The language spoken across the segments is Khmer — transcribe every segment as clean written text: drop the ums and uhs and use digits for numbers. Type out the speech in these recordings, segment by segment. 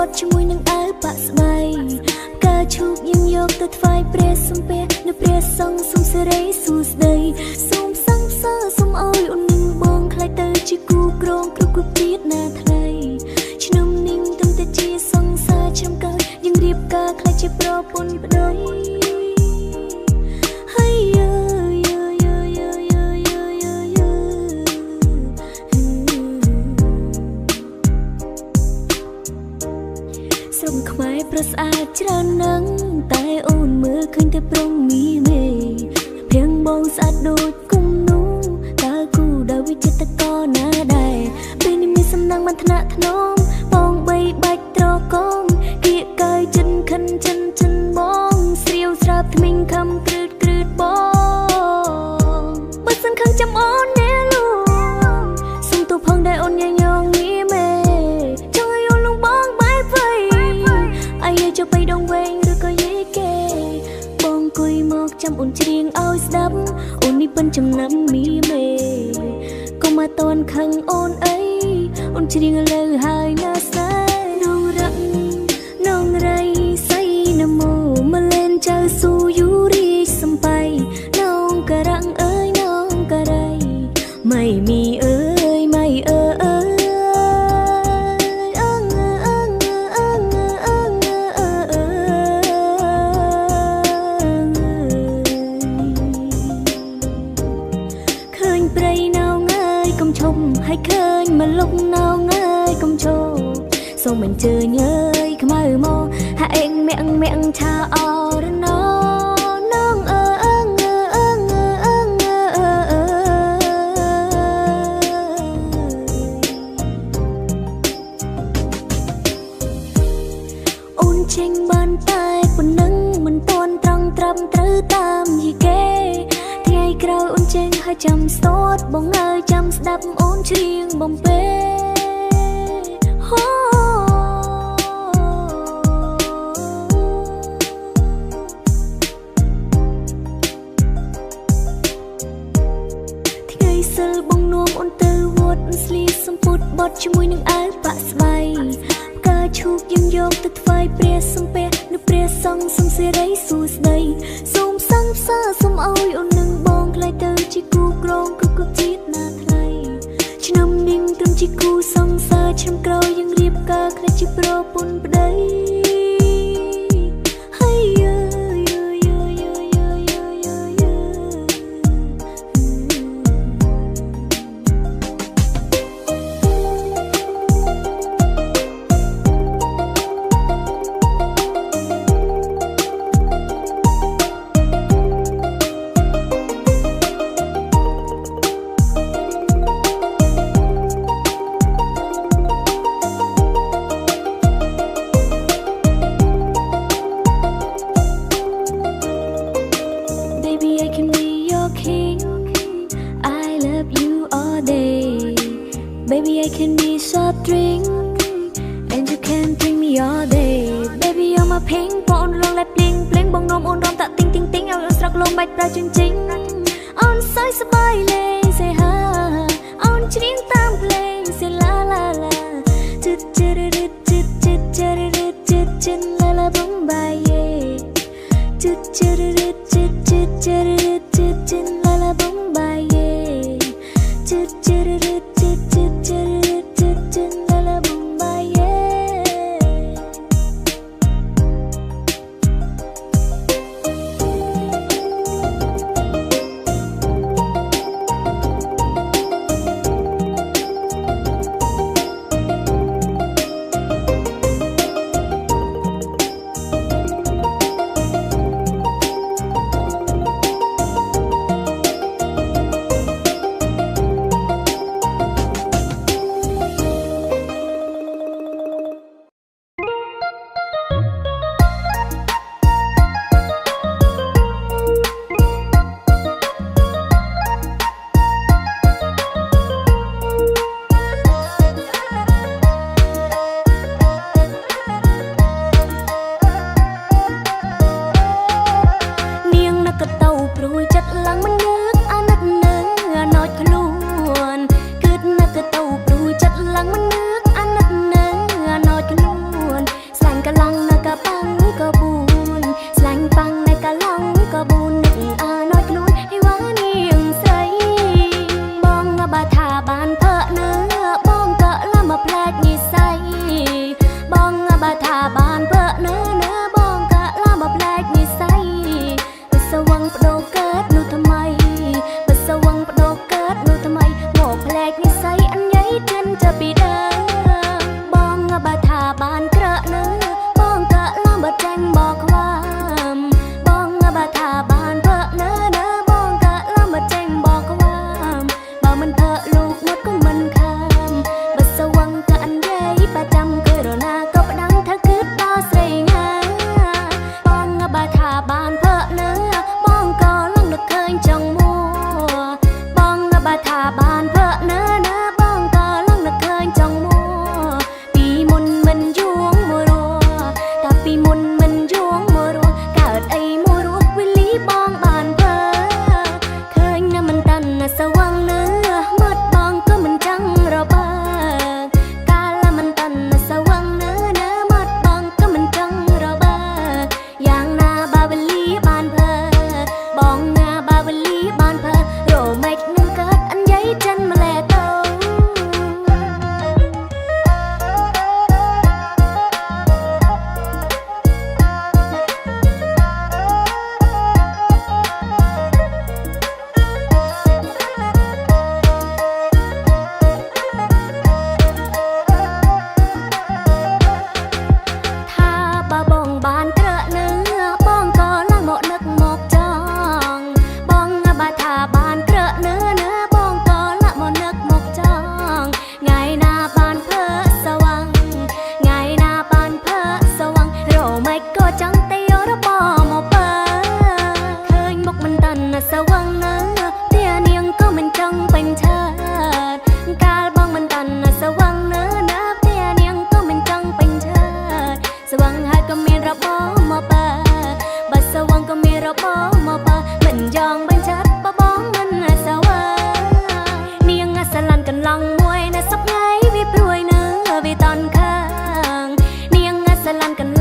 ดช่วยนึงอ้ายปะสบายกาชุกยังยกตัวไฟเปรสมเปนึกเปรสังสมเสรีสู่สดายสมสังสาสมเอาอุ่นนิ่งบองคลายเตอจิกูกรองกรุบกรุบจีดนาทะเลชนมนิ่งตั้งแต่จีสังสาชมกายยังรีบกาคลายจีโปรปนปดอยให้เยสมขมายประสาทจรานังแต่โอนมือขึ้นแต่ปรงมีเมเพียงบองสะโดดกุมนูตากูดาวิจิตกรนาได้เป็นมีสำนักมันธนาถนอมบองใบใบตรอกองเกียกายจันขันจันบองเสียวสราบทมิงคำกรืดกรืดบองบัดสันขังจำอ่อนแน่ลูกส่งตัวพองได้อ่อนยังยองมีเมจังอายุลงบองใบไฟไอ้จะไปดงเวงหรือก็เย่เกบองกุยหมอกจำอุ่นเชียงเอาสดับอุ่นนี่เป็นจำนำมีเมก็มาตอนขังอ่อนไออุ่นเชียงเลยหายหน้าใสน้องรักน้องไรใส่นโมมาเล่นเจ้าสู่ยูรีสัมไปน้องกระรังเอ้ยน้องกระไรไม่มีเอ้ยไม่ให้เคยมาลุกนาวง่ายกำโชส่งมันเจอเงยขมาโมหาเองแม่งชาออระน้องอุ่นเชิงบานตายปนนึงมันตอนตรังตรำตรือตามยี่เกที่ไอ้กราวอุ่นเชิงให้จำสโตดบงเงยจำสดับอุ่นเชียงบอมเป้ที่ไงเซลบงนวมอุ่นเตอร์วอดสลีสมพุดบอดช่วยนึงอ้ายปะสบายกาชุกยังยกตัวไฟเปรสมเปนึกเปรสังสมเสรีสู่สดายสมสังสาสมเอาอุ่นนึงบองคลายเตอจิกูกรองกรุบกรุบจีดนาทะเลชนมนิ่งตั้งจิกูสังสาชมกราวยังรีบกาคลายจิโปรปนปดอยให้เยBaby, I can be soft drink, and you can drink me all day. Baby, you're my pink, bone long like bling bling, bong nom on rom tak ting ting ting, ao struck long bạch ra ching ching. On side sbai leng say ha, on ching tam pleng say la la la. Chit chit chit chit chit chit chit chit la la bong bai ye. Chit chit chit chit chit chit chit chit la la bong bai ye. Chit chit chit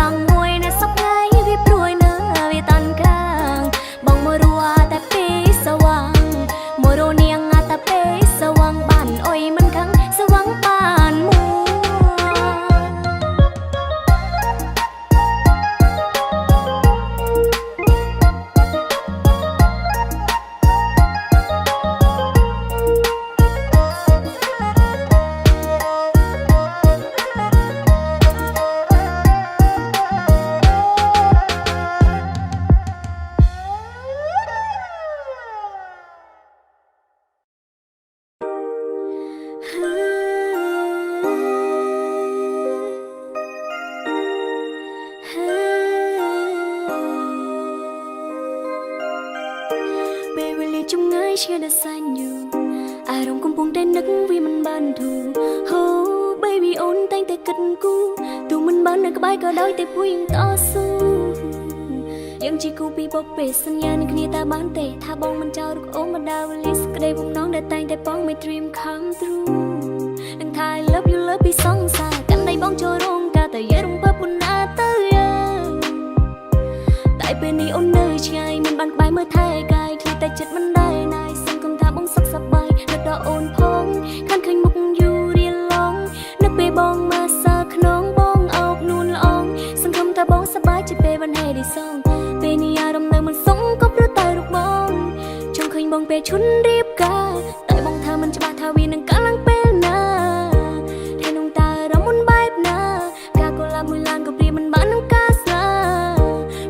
ឡងមួយណាសប្ងាយវាព្រួយនៅវាតាន់ខាងបងមករួតែពេលសវាងមករនាងតែពេលសវាងបានអុយមិនខឹងសវាងបានមួពេលវេលាចម្ងាយឆ្ងាយដល់សាញ់យូរអារម្មណ៍កំពុងតែនឹកវាមិនបានធូរហូ baby អូនតែងតែគិតគូរទូមិនបាននៅក្បែរក៏ដោយតែពួយតស៊ូយើងជាគូពីបុកពេលសន្យានឹងគ្នាតែបានទេថាបងមិនចោលរូបអូនមកដើរវេលាស្ក្ដីបំណងដែលតែងតែបង my dream come true នឹងថា I love you love ពីសងសាកាន់ដៃបងចូលរោងការតែយាយរំភើបពុនណាទៅតែពេលនេះអូននៅឆ្ងាយមិនបានក្បែរមើលថែកាយឃ្លីតែចិត្តមិនដែរណាយសង្ឃឹមថាបងសុខសប្បាយនឹកដល់អូនផងខាន់ឃើញមុខយូររៀលឡងនឹកពេលបងមកសើខ្នងបងអោបនួនល្អងសង្ឃឹមថាបងសប្បាយជាពេលបានហេឌីសងពេលនេះអារម្មណ៍នៅមិនសុងក៏ព្រោះតែរូបបងចង់ឃើញបងពេលឈុនរៀបការតែបងថាមិនច្បាស់ថាវានឹងកាលឡើងពេលណាហើយនងតើរំមុនបែបណាការកុលាបមួយឡានក៏ព្រាមិនបាននឹងការស្លា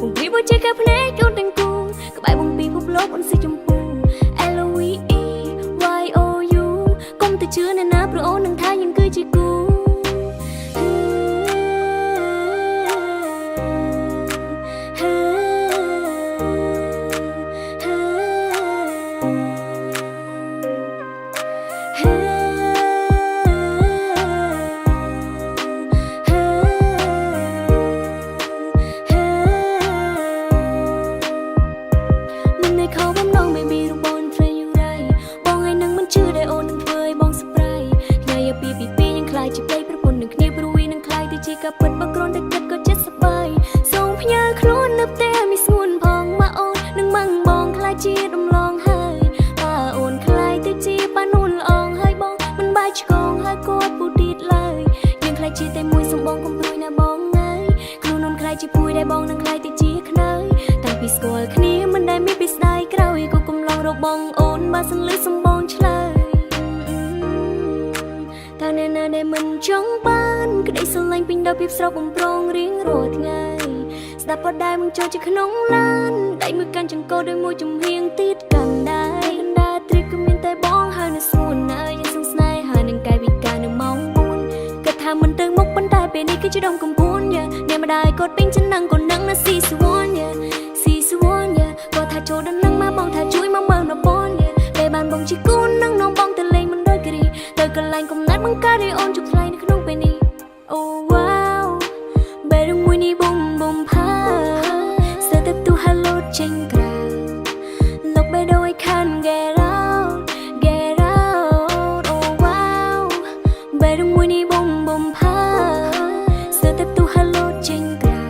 បងព្រីបើជាកែភ្នែកអូនទាំងគូក្បែរបងពីភពលោកអូនស៊ីចម្ពូ LOVE YOU កុំទៅជឿអ្នកណាព្រោះអូននឹងថាយើងគឺជាគូក៏ពិតបើគ្រាន់តែគិតក៏ចិត្តសប្បាយសូមផ្ញើខ្លួននៅផ្ទះមានស្ងួនផងមកអូននឹងម៉ាំងបងខ្លាចជាដំឡងហើយបើអូនខ្លាចទៅជាប៉ានួនល្អងហើយបងមិនបាយឆ្កងហើយគាត់ពូទៀតឡើយយើងខ្លាចជាតែមួយសំបងកុំព្រួយណាបងហើយខ្លួនអូនខ្លាចជាពួយដែលបងនឹងខ្លាចទៅជាខ្នើយតាំងពីស្គាល់គ្នាមិនដែលមានពីស្ដាយក្រោយក៏កំឡងរបងអូនបើសិនលឺសំបងឆ្លើយតើអ្នកណាដែលមិនចង់បានក្តីស្រឡាញ់ពេញដោយភាពស្រស់បំព្រងរៀងរាល់ថ្ងៃស្ដាប់ក៏ដែរมึงចូលជាក្នុងឡានដៃមួយកាន់ចង្កូតដោយមួយចំហៀងទៀតកាន់ដែរកណ្ដាលទ្រីក៏មានតែបងហើយនៅស្ងួនណាយើងសងស្នេហ៍ហើយនឹងកាយវិការនៅម៉ោង4គិតថាមិនទៅមុខប៉ុន្តែពេលនេះគឺជាដងកំពួនយ៉ាអ្នកម្ដាយគាត់ពេញចំណងក៏នឹងណាស៊ីសវ័នយ៉ាស៊ីសវ័នយ៉ាគាត់ថាចូលដល់នឹងមកបងថាជួយមកមើលនៅបងយ៉ាពេលបានបងជាគូននឹងនំបងទៅលេងមិនដូចគ្រីទៅកន្លែងកំណត់បង្កើតឲ្យអូនជុកថ្លៃនៅក្នុងពេលនេះអូវ៉ាវបែរមួយនេះបំបំផាស្ទើរតែទូ hello ចេញក្រៅលោកបែរដោយខាន get out get out អូវ៉ាវបែរមួយនេះបំបំផាស្ទើរតែទូ hello ចេញក្រៅ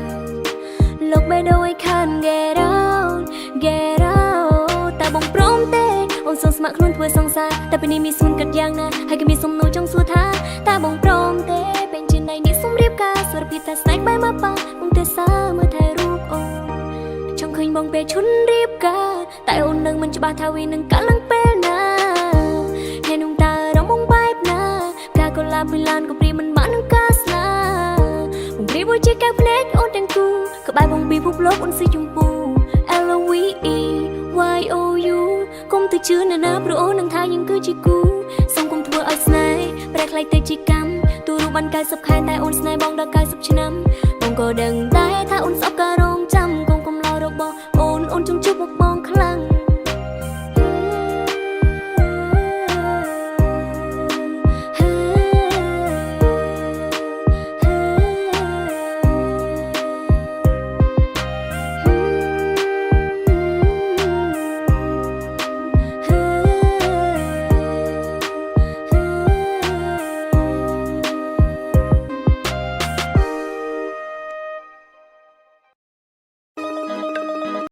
លោកបែរដោយខាន get out get out តែបងព្រមទេអូនសងស្ម័គ្រខ្លួនធ្វើសង្សារតែពេលនេះមានសួនគិតយ៉ាងណាហើយក៏មានសំណួរចង់សួរថាតើបងព្រមទេពេលជាណៃនេះសុំរៀបការសុរភាពថាស្នេហ៍បែបមកប៉ាបងទេសាមើលថែរូបអូនចង់ឃើញបងពេលឈុនរៀបការតែអូននឹងមិនច្បាស់ថាវានឹងកាលឡើងពេលណាហើយនឹងតើរំបងបែបណាការកុលាបមួយឡានក៏ព្រាមិនបាននឹងការស្លាបងព្រាបើជាកែភ្នែកអូនទាំងគូក្បែរបងពីភពលោកអូនស៊ីចម្ពូ LOVE YOU កុំទៅជឿអ្នកណាព្រោះអូននឹងថាយើងគឺជាគូសូមកុំធ្វើឲ្យស្នេហ៍ប្រែខ្លាយទៅជាកម្មទូរូបបាន90ខែតែអូនស្នេហ៍បងដល់90ឆ្នាំបងក៏ដឹងដែរថាអូនស្អប់ការរងចាំកុំឡោររបស់អូនចង់ជួបមុខបង